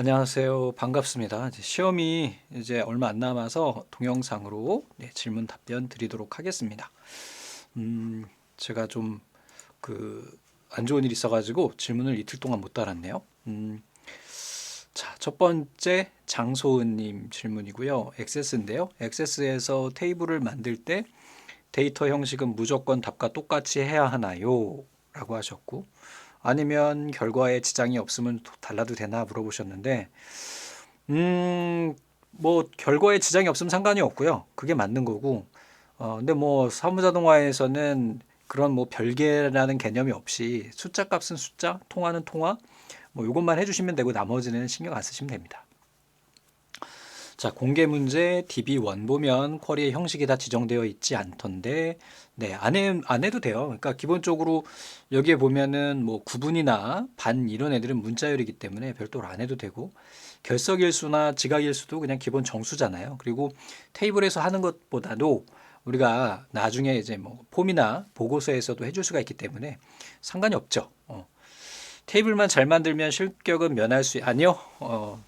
안녕하세요. 반갑습니다. 이제 시험이 이제 얼마 안 남아서 동영상으로 질문 답변 드리도록 하겠습니다. 제가 좀 안 좋은 일이 있어가지고 질문을 이틀 동안 못 달았네요. 자, 첫 번째 장소은님 질문이고요. 액세스인데요. 액세스에서 테이블을 만들 때 데이터 형식은 무조건 답과 똑같이 해야 하나요? 라고 하셨고, 아니면 결과에 지장이 없으면 달라도 되나 물어보셨는데, 음, 뭐 결과에 지장이 없으면 상관이 없고요. 그게 맞는 거고. 근데 뭐 사무자동화에서는 그런 뭐 별개라는 개념이 없이 숫자 값은 숫자, 통화는 통화, 뭐 요것만 해주시면 되고 나머지는 신경 안 쓰시면 됩니다. 자, 공개 문제 DB1 보면 쿼리의 형식이 다 지정되어 있지 않던데, 네, 안 해도 돼요. 그러니까 기본적으로 여기에 보면은 뭐 구분이나 반 이런 애들은 문자열이기 때문에 별도로 안 해도 되고, 결석일수나 지각일수도 그냥 기본 정수잖아요. 그리고 테이블에서 하는 것보다도 우리가 나중에 이제 뭐 폼이나 보고서에서도 해줄 수가 있기 때문에 상관이 없죠. 테이블만 잘 만들면 실격은 면할 수 아니요.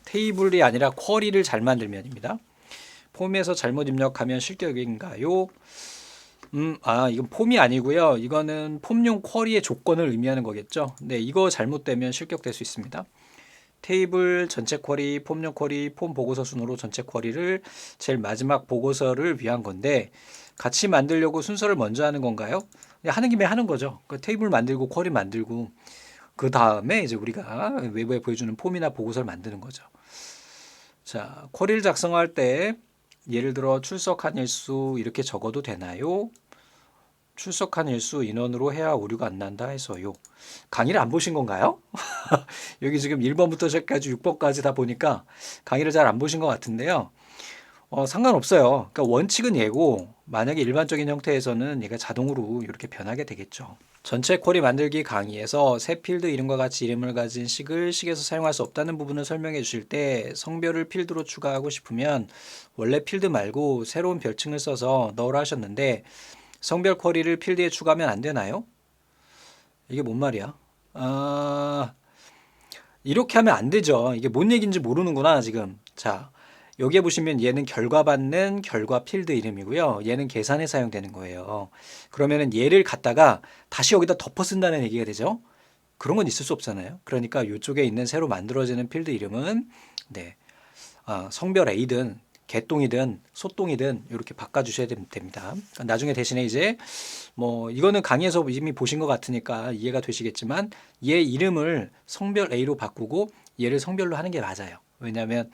테이블이 아니라 쿼리를 잘 만들면입니다. 폼에서 잘못 입력하면 실격인가요? 이건 폼이 아니고요. 이거는 폼용 쿼리의 조건을 의미하는 거겠죠. 네, 이거 잘못되면 실격될 수 있습니다. 테이블 전체 쿼리, 폼용 쿼리, 폼 보고서 순으로 전체 쿼리를 제일 마지막 보고서를 위한 건데 같이 만들려고 순서를 먼저 하는 건가요? 하는 김에 하는 거죠. 그 테이블 만들고 쿼리 만들고 그 다음에 이제 우리가 외부에 보여주는 폼이나 보고서를 만드는 거죠. 자, 쿼리를 작성할 때 예를 들어 출석한 일수 이렇게 적어도 되나요? 출석한 일수 인원으로 해야 오류가 안 난다 해서요. 강의를 안 보신 건가요? 여기 지금 1번부터 시작까지 6번까지 다 보니까 강의를 잘 안 보신 것 같은데요. 상관없어요. 그러니까 원칙은 얘고 만약에 일반적인 형태에서는 얘가 자동으로 이렇게 변하게 되겠죠. 전체 쿼리 만들기 강의에서 새 필드 이름과 같이 이름을 가진 식을 식에서 사용할 수 없다는 부분을 설명해 주실 때 성별을 필드로 추가하고 싶으면 원래 필드 말고 새로운 별칭을 써서 넣으라 하셨는데 성별 쿼리를 필드에 추가하면 안 되나요? 이게 뭔 말이야? 아, 이렇게 하면 안 되죠. 이게 뭔 얘기인지 모르는구나, 지금. 자, 여기에 보시면 얘는 결과 받는 결과 필드 이름이고요. 얘는 계산에 사용되는 거예요. 그러면은 얘를 갖다가 다시 여기다 덮어 쓴다는 얘기가 되죠. 그런 건 있을 수 없잖아요. 그러니까 이쪽에 있는 새로 만들어지는 필드 이름은 네, 성별 A든 개똥이든 소똥이든 이렇게 바꿔주셔야 됩니다. 그러니까 나중에 대신에 이제 뭐 이거는 강의에서 이미 보신 것 같으니까 이해가 되시겠지만 얘 이름을 성별 A로 바꾸고 얘를 성별로 하는 게 맞아요. 왜냐하면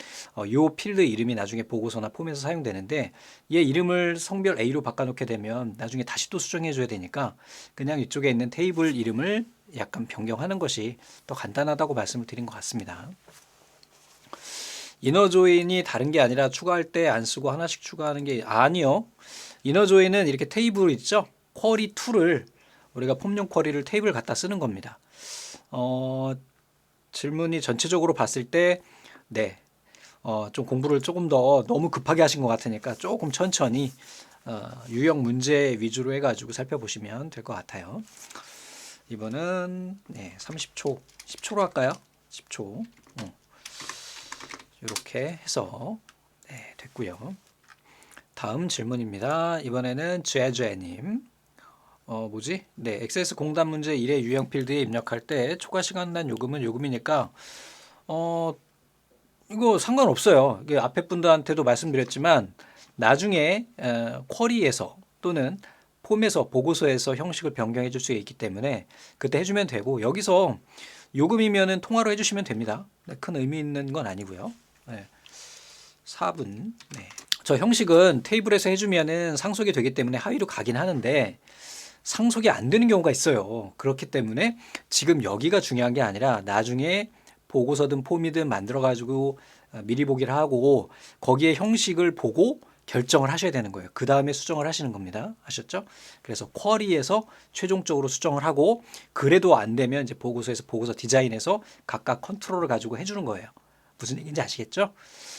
요 필드 이름이 나중에 보고서나 폼에서 사용되는데 얘 이름을 성별 A로 바꿔놓게 되면 나중에 다시 또 수정해 줘야 되니까 그냥 이쪽에 있는 테이블 이름을 약간 변경하는 것이 더 간단하다고 말씀을 드린 것 같습니다. 이너 조인이 다른 게 아니라 추가할 때 안 쓰고 하나씩 추가하는 게 아니요. 이너 조인은 이렇게 테이블 있죠? 쿼리 2를 우리가 폼용 쿼리를 테이블 갖다 쓰는 겁니다. 어, 질문이 전체적으로 봤을 때 네. 좀 공부를 조금 더 너무 급하게 하신 것 같으니까 조금 천천히 유형 문제 위주로 해가지고 살펴보시면 될 것 같아요. 이번은 네, 30초, 10초로 할까요? 10초. 이렇게 해서 네, 됐고요. 다음 질문입니다. 이번에는 쥐쥐님. 뭐지? 네, 액세스 공단 문제 1의 유형 필드에 입력할 때 초과 시간당 요금은 요금이니까 어, 이거 상관없어요. 이게 앞에 분들한테도 말씀드렸지만 나중에 쿼리에서 또는 폼에서 보고서에서 형식을 변경해 줄 수 있기 때문에 그때 해주면 되고 여기서 요금이면은 통화로 해주시면 됩니다. 네, 큰 의미 있는 건 아니고요. 네, 4분. 네. 저 형식은 테이블에서 해주면은 상속이 되기 때문에 하위로 가긴 하는데 상속이 안 되는 경우가 있어요. 그렇기 때문에 지금 여기가 중요한 게 아니라 나중에 보고서든 폼이든 만들어 가지고 미리 보기를 하고 거기에 형식을 보고 결정을 하셔야 되는 거예요. 그 다음에 수정을 하시는 겁니다. 아셨죠? 그래서 쿼리에서 최종적으로 수정을 하고 그래도 안 되면 이제 보고서에서 보고서 디자인에서 각각 컨트롤을 가지고 해주는 거예요. 무슨 얘기인지 아시겠죠?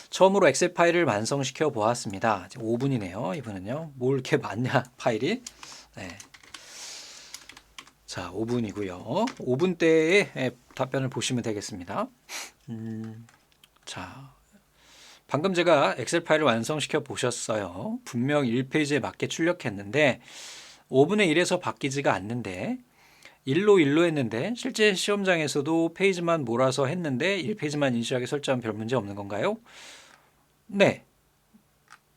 처음으로 엑셀 파일을 완성시켜 보았습니다. 5분이네요. 이분은요. 뭘 이렇게 많냐 파일이. 네. 자, 5분이고요. 5분 때의 답변을 보시면 되겠습니다. 자, 방금 제가 엑셀 파일을 완성시켜 보셨어요. 분명 1페이지에 맞게 출력했는데 5분의 1에서 바뀌지가 않는데 1로 했는데 실제 시험장에서도 페이지만 몰아서 했는데 1페이지만 인식하게 설정하면 별 문제 없는 건가요? 네.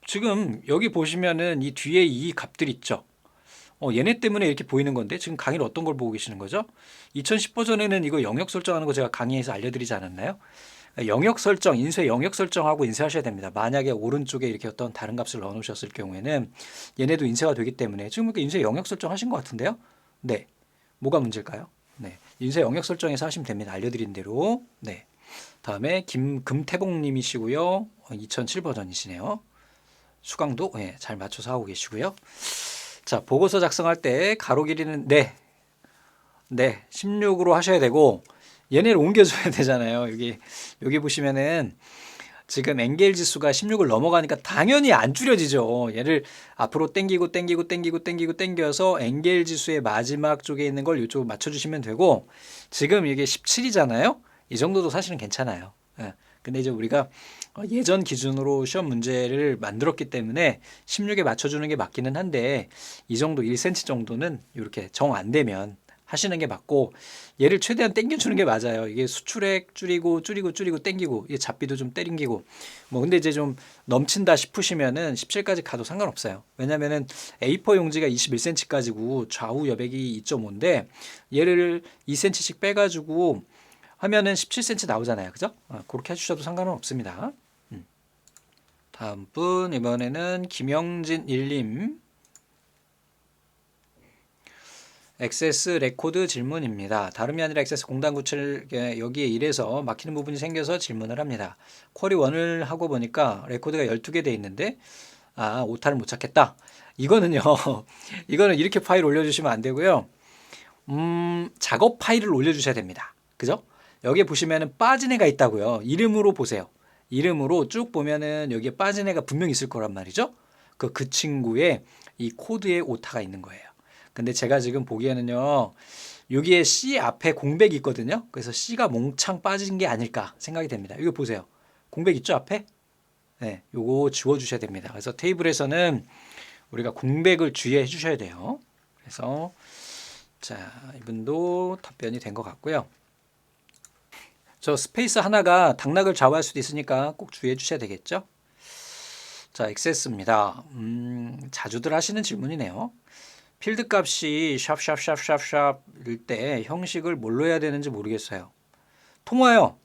지금 여기 보시면은 이 뒤에 이 값들 있죠. 얘네 때문에 이렇게 보이는 건데 지금 강의를 어떤 걸 보고 계시는 거죠? 2010 버전에는 이거 영역 설정하는 거 제가 강의에서 알려드리지 않았나요? 영역 설정, 인쇄 영역 설정하고 인쇄하셔야 됩니다. 만약에 오른쪽에 이렇게 어떤 다른 값을 넣어 놓으셨을 경우에는 얘네도 인쇄가 되기 때문에 지금 이렇게 인쇄 영역 설정 하신 것 같은데요? 네. 뭐가 문제일까요? 네. 인쇄 영역 설정에서 하시면 됩니다. 알려드린 대로. 네. 다음에 금태봉님이시고요. 2007 버전이시네요. 수강도 잘 맞춰서 하고 계시고요. 자, 보고서 작성할 때 가로 길이는 16으로 하셔야 되고 얘네를 옮겨줘야 되잖아요. 여기 보시면은 지금 엔겔 지수가 16을 넘어가니까 당연히 안 줄여지죠. 얘를 앞으로 당겨서 엔겔 지수의 마지막 쪽에 있는 걸 이쪽으로 맞춰주시면 되고 지금 이게 17이잖아요. 이 정도도 사실은 괜찮아요. 근데 이제 우리가 예전 기준으로 시험 문제를 만들었기 때문에 16에 맞춰주는 게 맞기는 한데 이 정도 1cm 정도는 이렇게 정 안 되면 하시는 게 맞고 얘를 최대한 당겨주는 게 맞아요. 이게 수출액 줄이고 당기고 이게 잡비도 좀 당기고 뭐 근데 이제 좀 넘친다 싶으시면은 17까지 가도 상관없어요. 왜냐면은 A4 용지가 21cm까지고 좌우 여백이 2.5인데 얘를 2cm씩 빼가지고 하면은 17cm 나오잖아요. 그죠? 그렇게 해주셔도 상관은 없습니다. 다음 분 이번에는 김영진 1님 액세스 레코드 질문입니다. 다름이 아니라 액세스 0997 여기에 이래서 막히는 부분이 생겨서 질문을 합니다. 쿼리 1을 하고 보니까 레코드가 12개 돼 있는데 오타를 못 찾겠다. 이거는요. 이거는 이렇게 파일 올려주시면 안 되고요. 작업 파일을 올려주셔야 됩니다. 그죠? 여기에 보시면은 빠진 애가 있다고요. 이름으로 보세요. 이름으로 쭉 보면은 여기에 빠진 애가 분명히 있을 거란 말이죠. 그 친구의 이 코드에 오타가 있는 거예요. 근데 제가 지금 보기에는요. 여기에 C 앞에 공백이 있거든요. 그래서 C가 몽창 빠진 게 아닐까 생각이 됩니다. 이거 보세요. 공백 있죠 앞에? 네, 요거 지워 주셔야 됩니다. 그래서 테이블에서는 우리가 공백을 주의해 주셔야 돼요. 그래서 자, 이분도 답변이 된 것 같고요. 저 스페이스 하나가 당락을 좌우할 수도 있으니까 꼭 주의해 주셔야 되겠죠. 자, 액세스입니다. 자주들 하시는 질문이네요. 필드 값이 샵일 때 형식을 뭘로 해야 되는지 모르겠어요. 통화요.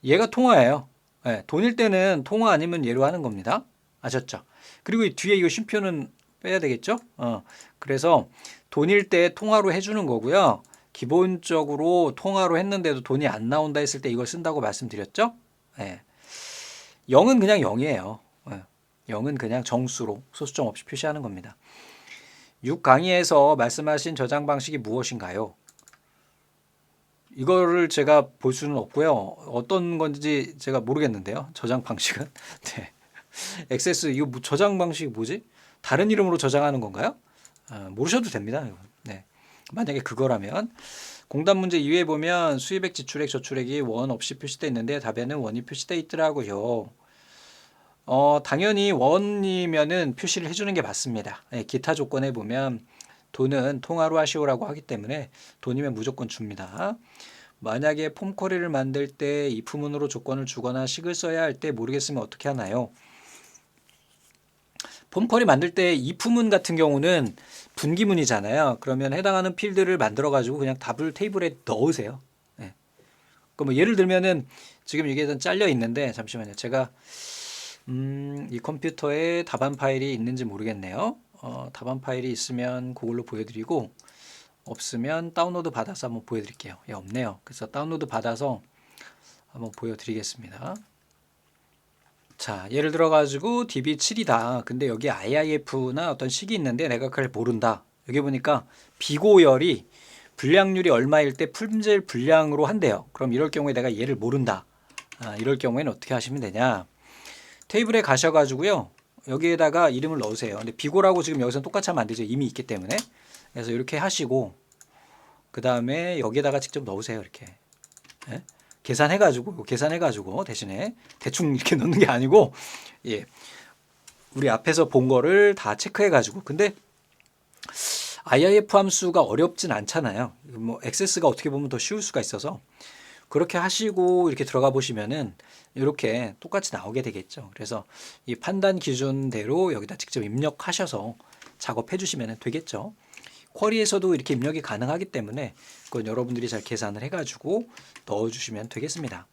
얘가 통화예요. 네, 돈일 때는 통화 아니면 얘로 하는 겁니다. 아셨죠? 그리고 이 뒤에 이거 쉼표는 빼야 되겠죠? 그래서 돈일 때 통화로 해주는 거고요. 기본적으로 통화로 했는데도 돈이 안 나온다 했을 때 이걸 쓴다고 말씀드렸죠? 네. 0은 그냥 0이에요. 0은 그냥 정수로 소수점 없이 표시하는 겁니다. 6 강의에서 말씀하신 저장 방식이 무엇인가요? 이거를 제가 볼 수는 없고요. 어떤 건지 제가 모르겠는데요. 저장 방식은. 네. 액세스 이거 저장 방식이 뭐지? 다른 이름으로 저장하는 건가요? 모르셔도 됩니다. 네. 만약에 그거라면 공단 문제 2에 보면 수입액, 지출액, 저출액이 원 없이 표시되어 있는데 답에는 원이 표시되어 있더라고요. 당연히 원이면은 표시를 해주는 게 맞습니다. 네, 기타 조건에 보면 돈은 통화로 하시오라고 하기 때문에 돈이면 무조건 줍니다. 만약에 폼 쿼리를 만들 때 if문으로 조건을 주거나 식을 써야 할 때 모르겠으면 어떻게 하나요? 폼 쿼리 만들 때 if문 같은 경우는 분기문이잖아요. 그러면 해당하는 필드를 만들어 가지고 그냥 답을 테이블에 넣으세요. 네. 그럼 뭐 예를 들면은 지금 이게 잘려 있는데 잠시만요. 제가 이 컴퓨터에 답안 파일이 있는지 모르겠네요. 답안 파일이 있으면 그걸로 보여드리고 없으면 다운로드 받아서 한번 보여드릴게요. 예, 없네요. 그래서 다운로드 받아서 한번 보여드리겠습니다. 자, 예를 들어 가지고 DB7이다. 근데 여기 IIF나 어떤 식이 있는데 내가 그걸 모른다. 여기 보니까 비고열이 불량률이 얼마일 때 품질 불량으로 한대요. 그럼 이럴 경우에 내가 얘를 모른다. 이럴 경우에는 어떻게 하시면 되냐? 테이블에 가셔가지고요. 여기에다가 이름을 넣으세요. 근데 비고라고 지금 여기서 똑같이 하면 안 되죠. 이미 있기 때문에. 그래서 이렇게 하시고 그 다음에 여기에다가 직접 넣으세요. 이렇게. 네? 계산해가지고 대신에 대충 이렇게 넣는 게 아니고 예, 우리 앞에서 본 거를 다 체크해가지고 근데 IIF 함수가 어렵진 않잖아요. 뭐 액세스가 어떻게 보면 더 쉬울 수가 있어서 그렇게 하시고 이렇게 들어가 보시면은 이렇게 똑같이 나오게 되겠죠. 그래서 이 판단 기준대로 여기다 직접 입력하셔서 작업해 주시면 되겠죠. 쿼리에서도 이렇게 입력이 가능하기 때문에 그건 여러분들이 잘 계산을 해가지고 넣어주시면 되겠습니다.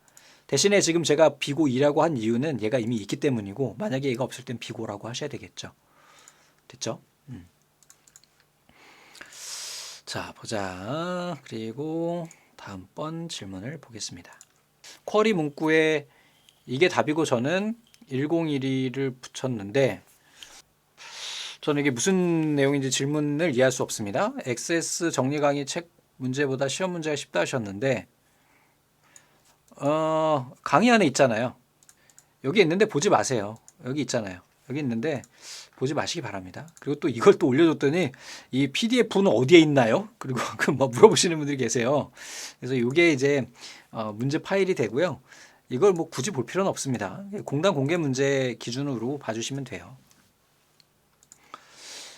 대신에 지금 제가 비고 2라고 한 이유는 얘가 이미 있기 때문이고 만약에 얘가 없을 땐 비고라고 하셔야 되겠죠. 됐죠? 자, 보자. 그리고 다음번 질문을 보겠습니다. 쿼리 문구에 이게 답이고 저는 1012를 붙였는데 저는 이게 무슨 내용인지 질문을 이해할 수 없습니다. XS 정리 강의 책 문제보다 시험 문제가 쉽다 하셨는데 강의 안에 있잖아요. 여기 있는데 보지 마세요. 여기 있잖아요. 여기 있는데 보지 마시기 바랍니다. 그리고 또 이걸 또 올려줬더니 이 PDF는 어디에 있나요? 그리고 뭐 물어보시는 분들이 계세요. 그래서 이게 이제 문제 파일이 되고요. 이걸 뭐 굳이 볼 필요는 없습니다. 공단 공개 문제 기준으로 봐주시면 돼요.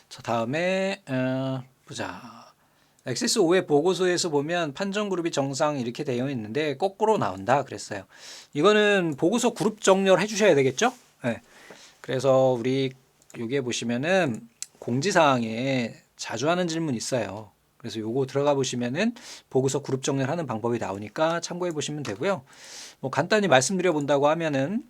자, 다음에 보자. XS5의 보고서에서 보면 판정 그룹이 정상 이렇게 되어 있는데 거꾸로 나온다 그랬어요. 이거는 보고서 그룹 정렬 해주셔야 되겠죠? 네. 그래서 우리 여기에 보시면은 공지사항에 자주 하는 질문 있어요. 그래서 요거 들어가 보시면은 보고서 그룹 정렬하는 방법이 나오니까 참고해 보시면 되고요. 뭐 간단히 말씀드려 본다고 하면은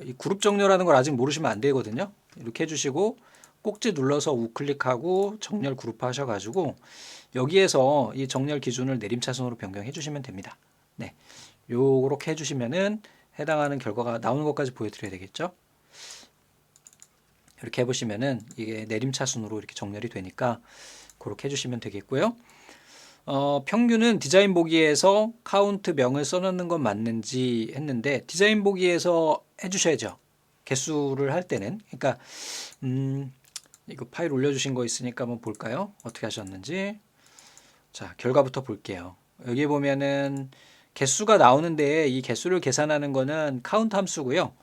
이 그룹 정렬하는 걸 아직 모르시면 안 되거든요. 이렇게 해주시고 꼭지 눌러서 우클릭하고 정렬 그룹 하셔가지고 여기에서 이 정렬 기준을 내림차순으로 변경해 주시면 됩니다. 네, 요렇게 해주시면은 해당하는 결과가 나오는 것까지 보여드려야 되겠죠. 이렇게 해보시면은 이게 내림차순으로 이렇게 정렬이 되니까 그렇게 해주시면 되겠고요. 평균은 디자인 보기에서 카운트 명을 써놓는 건 맞는지 했는데 디자인 보기에서 해주셔야죠. 개수를 할 때는. 그러니까 이거 파일 올려주신 거 있으니까 한번 볼까요? 어떻게 하셨는지. 자, 결과부터 볼게요. 여기 보면은 개수가 나오는데 이 개수를 계산하는 거는 카운트 함수고요.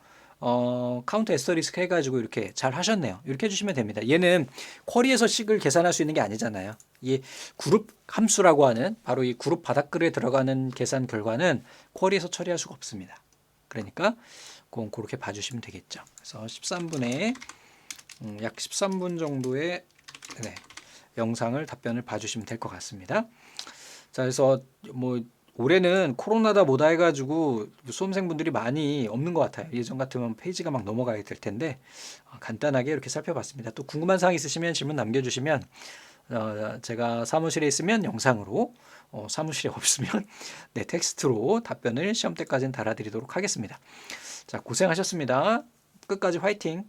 카운트 에스터리스크 해가지고 이렇게 잘 하셨네요. 이렇게 해주시면 됩니다. 얘는 쿼리에서 식을 계산할 수 있는 게 아니잖아요. 이 그룹 함수라고 하는 바로 이 그룹 바닥글에 들어가는 계산 결과는 쿼리에서 처리할 수가 없습니다. 그러니까 그렇게 봐주시면 되겠죠. 그래서 13분에 약 13분 정도의 영상을 답변을 봐주시면 될 것 같습니다. 자, 그래서 뭐 올해는 코로나다 뭐다 해가지고 수험생분들이 많이 없는 것 같아요. 예전 같으면 페이지가 막 넘어가게 될 텐데 간단하게 이렇게 살펴봤습니다. 또 궁금한 사항 있으시면 질문 남겨주시면 제가 사무실에 있으면 영상으로 사무실에 없으면 텍스트로 답변을 시험 때까지는 달아드리도록 하겠습니다. 자, 고생하셨습니다. 끝까지 화이팅!